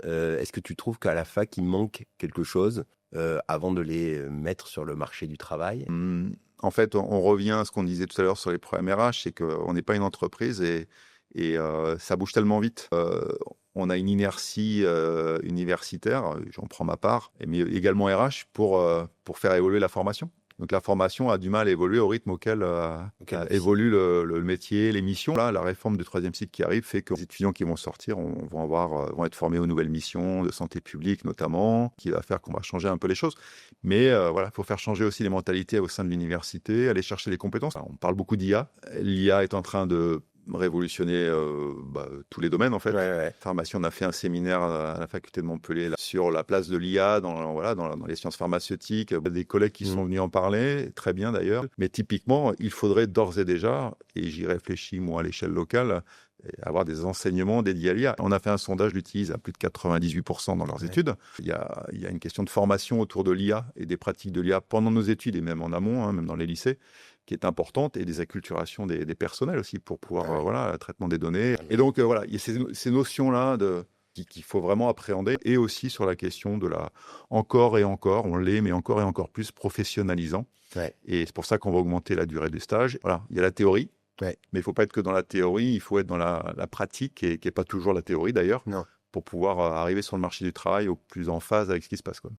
est-ce que tu trouves qu'à la fac, il manque quelque chose avant de les mettre sur le marché du travail? En fait, on revient à ce qu'on disait tout à l'heure sur les problèmes RH, c'est qu'on n'est pas une entreprise et ça bouge tellement vite. On a une inertie universitaire, j'en prends ma part, mais également RH pour faire évoluer la formation. Donc la formation a du mal à évoluer au rythme auquel Auquel évolue le métier, les missions. Là, la réforme du troisième cycle qui arrive fait que les étudiants qui vont sortir vont être formés aux nouvelles missions de santé publique notamment, qui va faire qu'on va changer un peu les choses. Mais voilà, il faut faire changer aussi les mentalités au sein de l'université, aller chercher les compétences. Alors, on parle beaucoup d'IA. L'IA est en train de révolutionner tous les domaines en fait. Ouais, ouais. Pharmacie, on a fait un séminaire à la faculté de Montpellier là, sur la place de l'IA dans les sciences pharmaceutiques. Il y a des collègues qui sont venus en parler, très bien d'ailleurs. Mais typiquement, il faudrait d'ores et déjà, et j'y réfléchis moi à l'échelle locale, avoir des enseignements dédiés à l'IA. On a fait un sondage, l'utilise à plus de 98% dans leurs études. Il y a une question de formation autour de l'IA et des pratiques de l'IA pendant nos études et même en amont, hein, même dans les lycées, qui est importante, et des acculturations des personnels aussi pour pouvoir, traitement des données. Et donc, voilà, il y a ces notions-là qu'il faut vraiment appréhender, et aussi sur la question de la encore et encore, on l'est, mais encore et encore plus professionnalisant. Ouais. Et c'est pour ça qu'on va augmenter la durée des stages. Voilà, il y a la théorie, Ouais. mais il ne faut pas être que dans la théorie, il faut être dans la pratique, et qui n'est pas toujours la théorie d'ailleurs, Non. pour pouvoir arriver sur le marché du travail au plus en phase avec ce qui se passe, quoi.